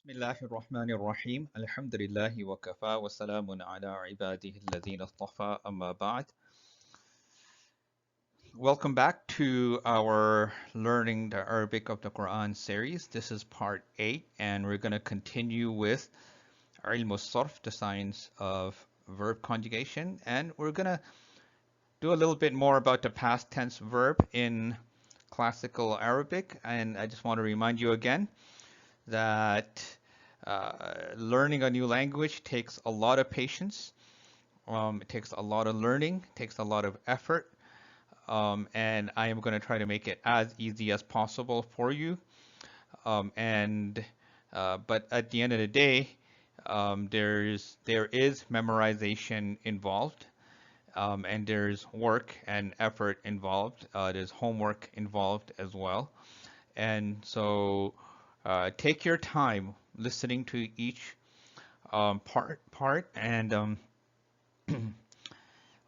بسم الله الرحمن الرحيم الحمد لله وكفى وسلام على عباده الذين اصطفى أما بعد. Welcome back to our Learning the Arabic of the Quran series. This is part 8 and we're going to continue with Ilm al-Sarf, the science of verb conjugation, and we're going to do a little bit more about the past tense verb in classical Arabic. And I just want to remind you again that learning a new language takes a lot of patience. It takes a lot of learning, takes a lot of effort, and I am going to try to make it as easy as possible for you. And but at the end of the day, there is memorization involved, and there's work and effort involved. There's homework involved as well. And so take your time listening to each part and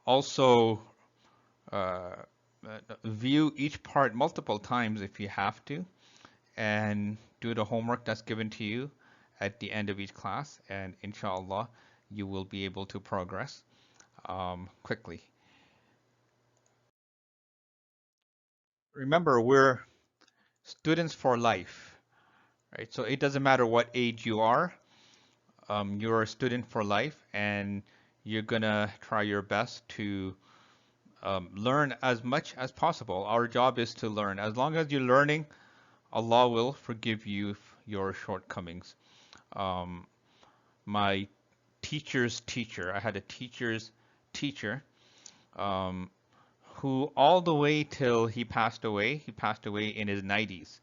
also uh, view each part multiple times if you have to, and do the homework that's given to you at the end of each class, and inshallah you will be able to progress quickly. Remember, we're students for life, right? So it doesn't matter what age you are, you're a student for life, and you're gonna try your best to learn as much as possible. Our job is to learn. As long as you're learning, Allah will forgive you your shortcomings. Um, my teacher's teacher, I had a teacher's teacher um, who all the way till he passed away in his 90s.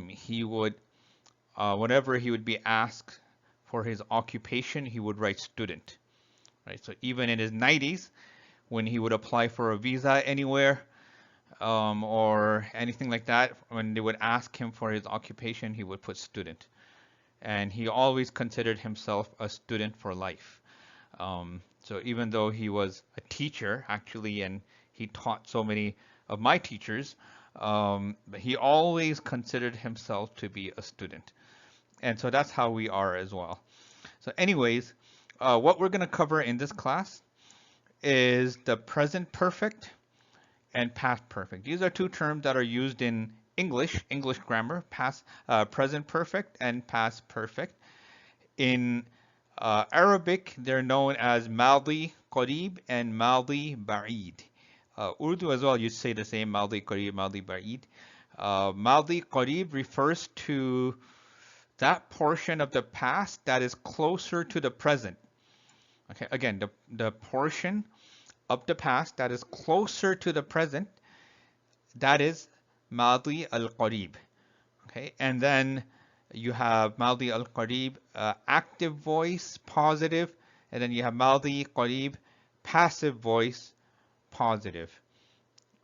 He would, whenever he would be asked for his occupation, he would write student. Right? So even in his 90s, when he would apply for a visa anywhere, or anything like that, when they would ask him for his occupation, he would put student. And he always considered himself a student for life. So even though he was a teacher, actually, and he taught so many of my teachers, he always considered himself to be a student. And so that's how we are as well. So anyways, what we're going to cover in this class is the present perfect and past perfect. These are two terms that are used in English grammar, present perfect and past perfect. In Arabic, they're known as Madi Qarib and Madi Ba'id. Urdu as well, you say the same, Madi Qarib, Madi Ba'id. Madi Qarib refers to that portion of the past that is closer to the present. Okay, again, the portion of the past that is closer to the present, that is Madi al-Qarib. Okay, and then you have Madi al-Qarib, active voice, positive, and then you have Madi Qarib, passive voice, positive.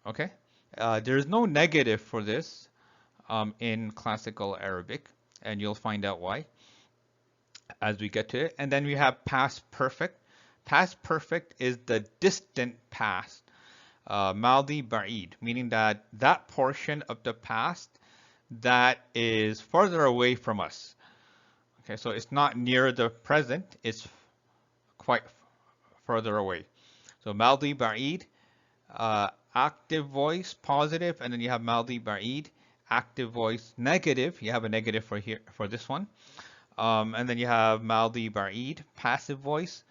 Okay, there's no negative for this in classical Arabic, and you'll find out why as we get to it. And then we have past perfect. Past perfect is the distant past, Madi Ba'id, meaning that that portion of the past that is further away from us. Okay, so it's not near the present, it's quite further away. So Madi Ba'id, active voice, positive, and then you have Madi Ba'id, active voice, negative. You have a negative for here for this one. And then you have Madi Ba'id, passive voice,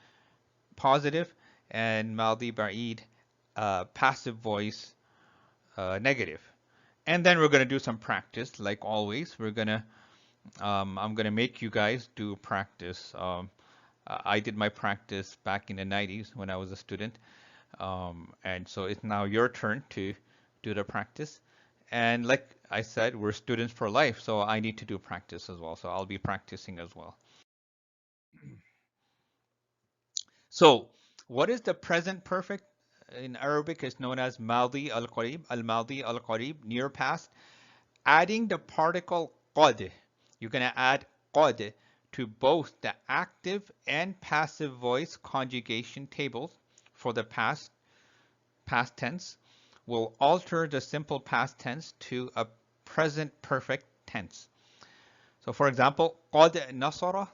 positive, and Madi Ba'id, passive voice, negative. And then we're going to do some practice, like always. I'm gonna make you guys do practice. I did my practice back in the 90s when I was a student, and so it's now your turn to do the practice. And like I said, we're students for life, so I need to do practice as well. So I'll be practicing as well. So, what is the present perfect? In Arabic, it's known as Madi al-Qarib, al-Madi al-Qarib, near past. Adding the particle qad, you're going to add qad to both the active and passive voice conjugation tables for the past tense will alter the simple past tense to a present perfect tense. So for example, قد نصر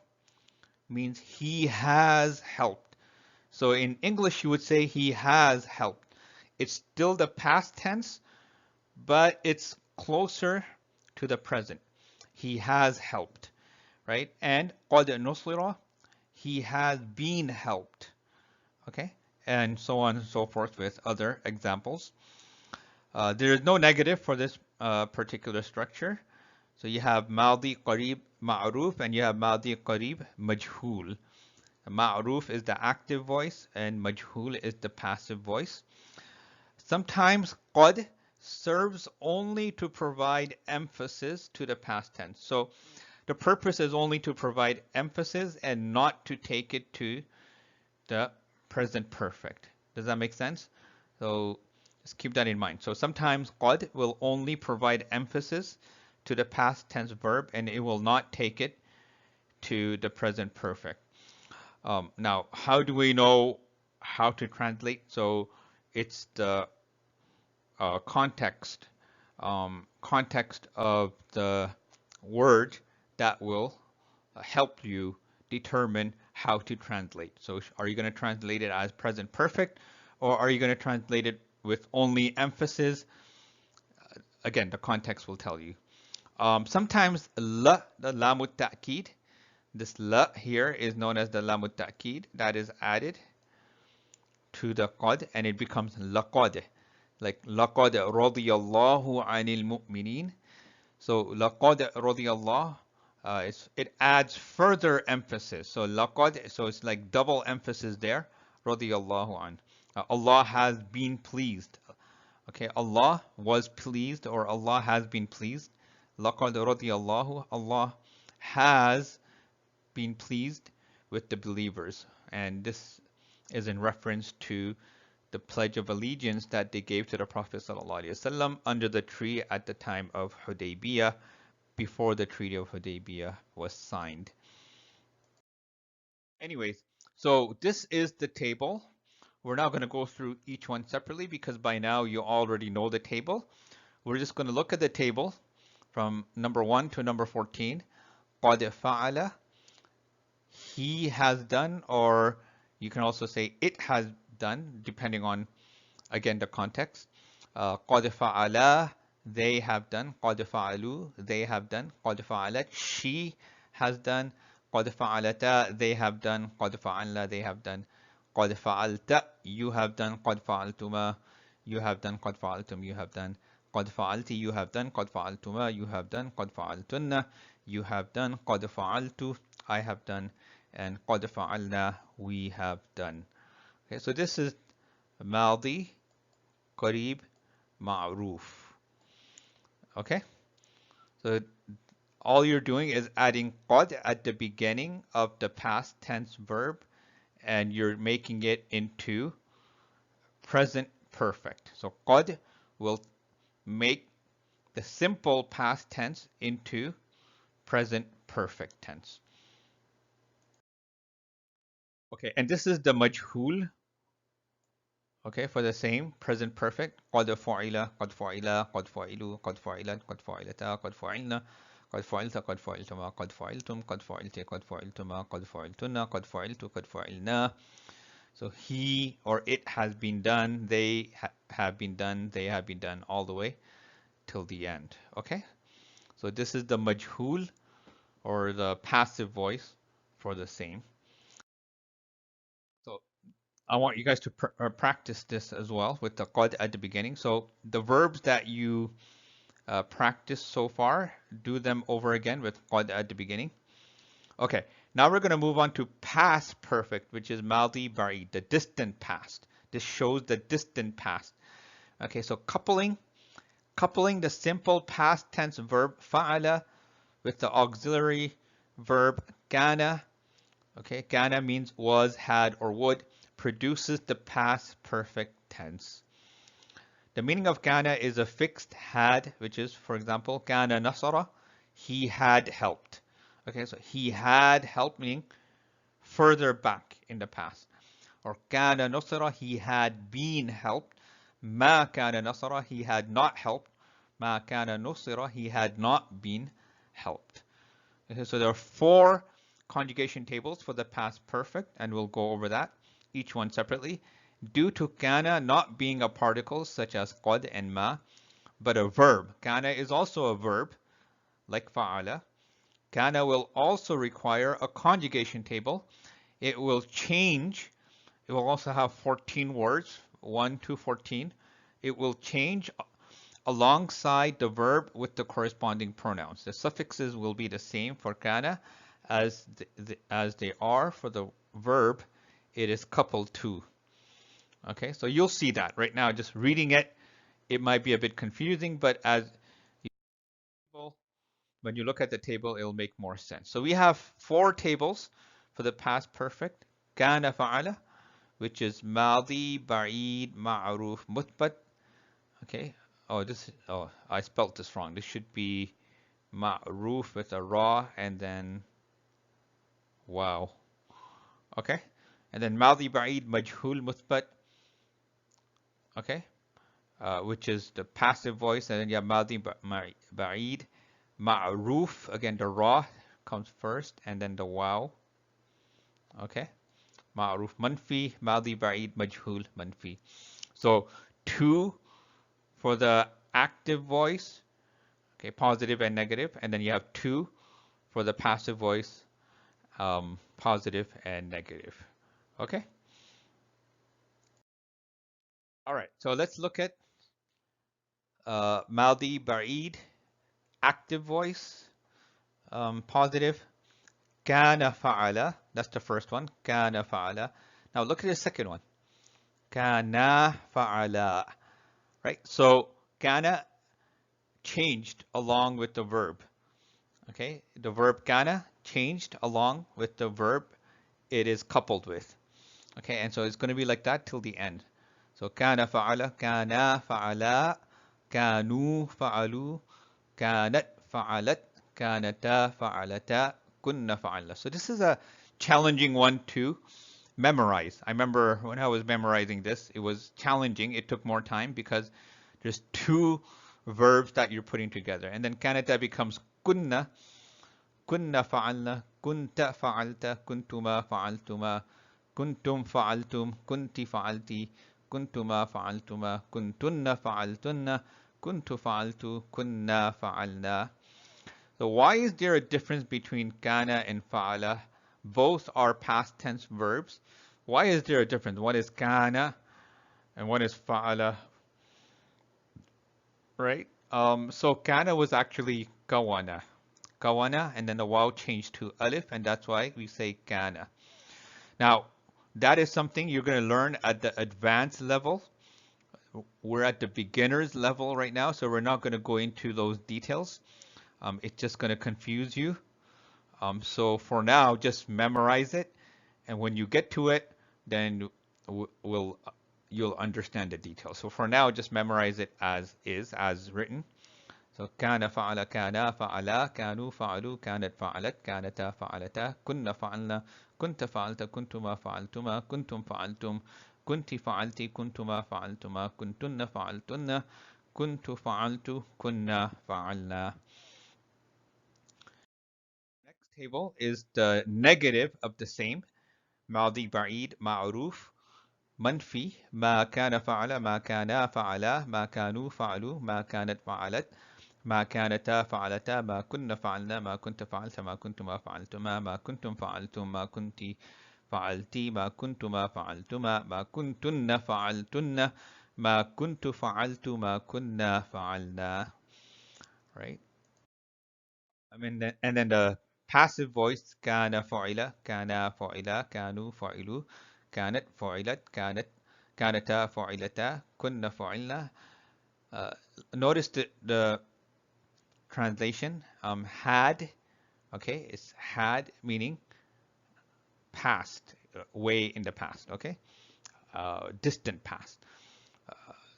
means he has helped. So in English, you would say he has helped. It's still the past tense, but it's closer to the present. He has helped, right? And قد نصر, he has been helped, okay? And so on and so forth with other examples. There is no negative for this particular structure. So you have ماضي قريب معروف and you have ماضي قريب مجهول. Ma'ruf is the active voice and majhul is the passive voice. Sometimes qad serves only to provide emphasis to the past tense. So the purpose is only to provide emphasis and not to take it to the present perfect. Does that make sense? So just keep that in mind. So sometimes qad will only provide emphasis to the past tense verb and it will not take it to the present perfect. Now, how do we know how to translate? So it's the context of the word that will help you determine how to translate. So are you going to translate it as present perfect, or are you going to translate it with only emphasis? Again, the context will tell you. Sometimes la, the lamut ta'kid, this la here is known as the lamut ta'kid, that is added to the qad and it becomes laqad, like laqad radiyallahu anil mu'minin. So laqad radiyallahu, it adds further emphasis. So laqad, so it's like double emphasis there. Radiyallahu an. Allah has been pleased. Okay, Allah was pleased or Allah has been pleased. Laqad radiyallahu, Allah has been pleased with the believers. And this is in reference to the pledge of allegiance that they gave to the Prophet ﷺ under the tree at the time of Hudaybiyah, before the Treaty of Hudaybiyah was signed. Anyways, so this is the table. We're now going to go through each one separately because by now you already know the table. We're just going to look at the table from number 1 to number 14. قَدْ فَعَلَ, he has done, or you can also say it has done, depending on, again, the context. قَدْ فَعَلَا, they have done. قَدْ فَعَلُوا, they have done. قَدْ فَعَلَتْ, she has done. قَدْ فَعَلَتَا, they have done. قَدْ فَعَلْنَا, they have done. قَدْ فَعَلْتَ, you have done. قَدْ فَعَلْتُمَا, you have done. قَدْ فَعَلْتُمْ, you have done. قَدْ فَعَلْتِ, you have done. قَدْ فَعَلْتُمَا, you have done. قَدْ فَعَلْتُنَّ, you have done. قَدْ فَعَلْتُ, I have done. And قَدْ فَعَلْنَا, we have done. Okay, so this is ماضي قريب معروف. Okay, so all you're doing is adding قد at the beginning of the past tense verb and you're making it into present perfect. So قد will make the simple past tense into present perfect tense. Okay, and this is the majhul. Okay, for the same present perfect. قد فعل, قد فعل, قد فعلوا, قد فعلت, قد فعلتا, قد فعلنا, قد فعلت, قد فعلتما, قد فعلتم, قد فعلت, قد فعلتما, قد فعلتن, قد فعلت, قد فعلنا. So he or it has been done, they have been done, they have been done, all the way till the end. Okay, so this is the majhul or the passive voice for the same. So I want you guys to practice this as well with the qad at the beginning. So the verbs that you practice so far, do them over again with qad at the beginning. Okay, now we're going to move on to past perfect, which is maldi ba'id, the distant past. This shows the distant past. Okay, so coupling the simple past tense verb fa'ala with the auxiliary verb kana. Okay, kana means was, had, or would, produces the past perfect tense. The meaning of kana is a fixed had, which is, for example, kana nasara, he had helped. Okay, so he had helped, meaning further back in the past. Or kana nasara, he had been helped. Ma kana nasara, he had not helped. Ma kana nusira, he had not been helped. Okay, so there are 4 conjugation tables for the past perfect, and we'll go over that, each one separately. Due to kana not being a particle such as qad and ma, but a verb. Kana is also a verb, like fa'ala. Kana will also require a conjugation table. It will change. It will also have 14 words, 1 to 14. It will change alongside the verb with the corresponding pronouns. The suffixes will be the same for kana as they are for the verb. It is coupled to. Okay, so you'll see that right now. Just reading it, it might be a bit confusing, but when you look at the table, it'll make more sense. So we have 4 tables for the past perfect. Kana fa'ala, which is madi, ba'id, ma'ruf, mutbat. Okay. Oh, I spelt this wrong. This should be ma'ruf with a ra and then wow. Okay. And then madi, ba'id, majhul, mutbat. Okay. Which is the passive voice. And then you have madi, ba'id, ma'ruf. Again, the ra comes first and then the wow. Okay. Ma'ruf, manfi, madi, ba'id, majhul, manfi. So 2 for the active voice, okay, positive and negative, and then you have 2 for the passive voice, positive and negative. Okay. All right. So let's look at Maldi Ba'id, active voice, positive. Kana fa'ala. That's the first one. Kana fa'ala. Now look at the second one. Kana fa'ala. Right. So kana changed along with the verb. Okay. The verb kana changed along with the verb it is coupled with. Okay, and so it's going to be like that till the end. So kana fa'ala, kana fa'ala, kanu fa'alu, kanat fa'alat, kanata fa'alata, kunna fa'ala. So this is a challenging one to memorize. I remember when I was memorizing this, it was challenging. It took more time because there's 2 verbs that you're putting together. And then kanata becomes kunna, kunna fa'alna, kunta fa'alta, kuntuma fa'altuma, كنتم فعلتم كنت فعلتي كنتما فعلتما كنتن فعلتن كنت فعلت كنا فعلنا. So why is there a difference between kana and fa'ala? Both are past tense verbs. Why is there a difference? One is kana and one is fa'ala, right? So kana was actually kawana. Kawana, and then the waw changed to alif, and that's why we say kana. Now, that is something you're going to learn at the advanced level. We're at the beginner's level right now, so we're not going to go into those details. It's just going to confuse you. So for now, just memorize it, and when you get to it, then you'll understand the details. So for now, just memorize it as is, as written. So كان فعل كانا فعلا كانوا فعلوا كانت فعلت كانتا فعلتا كنا فعلنا كنت فعلت كنتما فعلتما كنتم فعلتم كنت فعلت كنتما فعلتما كنتن فعلتن كنت فعلت كنا فعلنا. Next table is the negative of the same. ماضي بعيد معروف منفي ما كان فعل ما كانا فعلا ما كانوا فعلوا ما كانت فعلت ما كانتا فعلتا ما كنا فعلنا ما كنت فعلت ما كنتما فعلتما ما كنتم فعلتم ما كنت فعلتي ما كنتما فعلتما ما كنتن فعلتن ما كنت فعلت ما كنا فعلنا. Right? I mean, and then the passive voice كان فعل كانا فعلا كانوا فعلوا كانت فعلت كانتا فعلتا كنا فعلنا. Notice the translation, had, okay, it's had meaning past, way in the past, okay, distant past.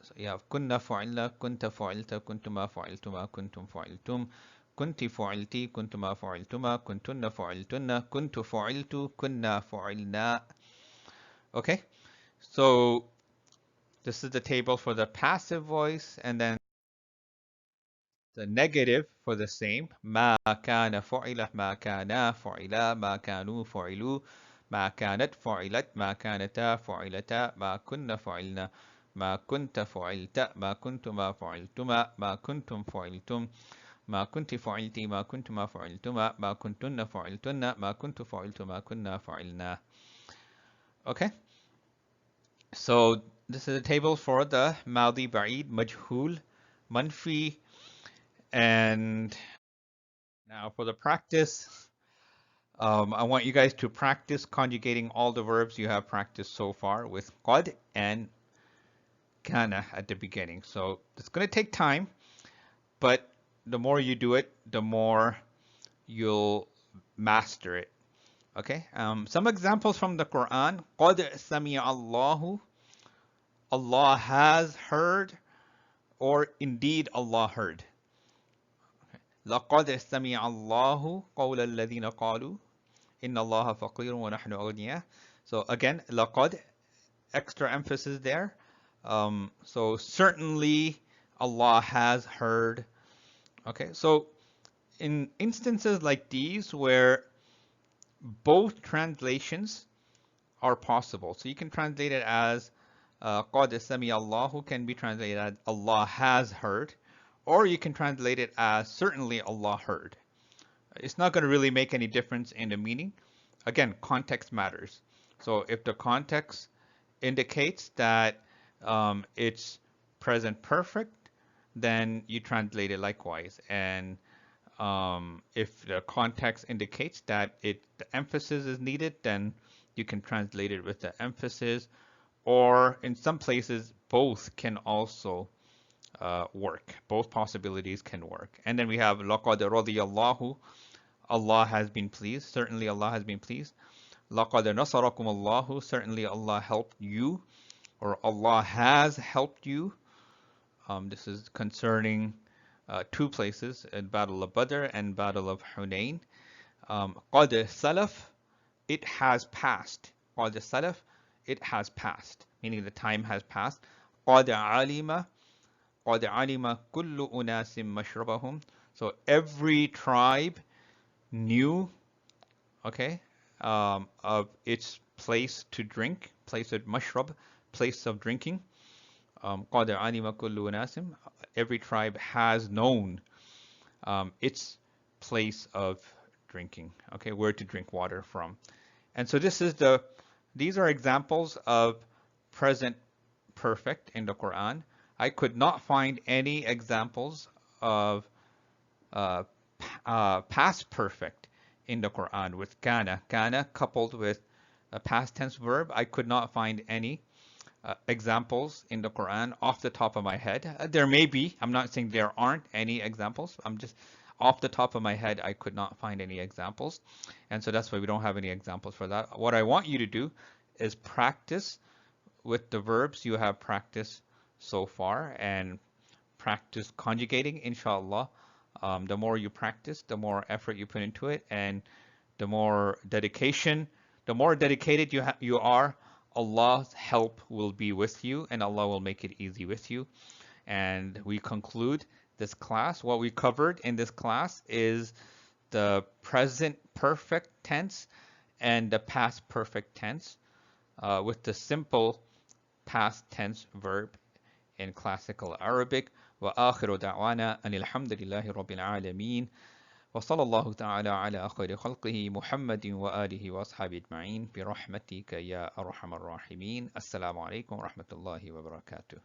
So you have kunna fa'ilna, kunta fa'ilta, kuntuma fa'iltuma, kuntum fa'iltum, kunti fa'ilti, kuntuma fa'iltuma, kuntunna fa'iltunna, kuntu fa'iltu, kunna fa'ilna. Okay, so this is the table for the passive voice, and then The negative for the same. ما كان فعل ما كانا فعلا ما كانوا فعلوا ما كانت فعلت ما كانتا فعلتا ما كنا فعلنا ما كنت فعلت ما كنتما فعلتما ما كنتم فعلتم ما كنت فعلت ما كنتما فعلتما ما كنتن فعلتن ما كنت فعلت ما كنا فعلنا. Okay, so this is a table for the ماضي بعيد مجهول منفي. And now for the practice, I want you guys to practice conjugating all the verbs you have practiced so far with قد and كان at the beginning. So it's going to take time, but the more you do it, the more you'll master it. Okay. Some examples from the Quran. قد سمع الله. Allah has heard, or indeed Allah heard. لقد سمع الله قول الذين قالوا إن الله فقير ونحن أغنياء. So again, لقد, extra emphasis there. So certainly Allah has heard. Okay, so in instances like these where both translations are possible, so you can translate it as قد سمع الله can be translated as Allah has heard, or you can translate it as certainly Allah heard. It's not going to really make any difference in the meaning. Again, context matters. So if the context indicates that it's present perfect, then you translate it likewise. And if the context indicates that the emphasis is needed, then you can translate it with the emphasis. Or in some places, both can also work. Both possibilities can work. And then we have لَقَدْ رَضِيَ اللَّهُ. Allah has been pleased. Certainly Allah has been pleased. لَقَدْ نَصَرَكُمُ اللَّهُ. Certainly Allah helped you, or Allah has helped you. This is concerning two places, in Battle of Badr and Battle of Hunain. قَدْ سَلَفْ. It has passed. قَدْ سَلَفْ. It has passed, meaning the time has passed. قَدْ عَلِمَ. قَدْ عَلِمَ كُلُّ أُنَاسٍ مَشْرَبَهُمْ. So every tribe knew, okay, of its place to drink, place of mashrab, place of drinking. قَدْ عَلِمَ كُلُّ أُنَاسٍ. Every tribe has known its place of drinking, okay, where to drink water from. And so these are examples of present perfect in the Quran. I could not find any examples of past perfect in the Quran with kana. Kana coupled with a past tense verb. I could not find any examples in the Quran off the top of my head. There may be. I'm not saying there aren't any examples. I'm just off the top of my head, I could not find any examples. And so that's why we don't have any examples for that. What I want you to do is practice with the verbs you have practiced so far and practice conjugating, inshallah. The more you practice, the more effort you put into it, and the more dedicated you are, Allah's help will be with you, and Allah will make it easy with you. And we conclude this class. What we covered in this class is the present perfect tense and the past perfect tense with the simple past tense verb in classical Arabic. وآخر دعوانا أن الحمد لله رب العالمين وصلى الله تعالى على خير خلقه محمد وآله وأصحابه أجمعين برحمتك يا أرحم الراحمين. السلام عليكم ورحمة الله وبركاته.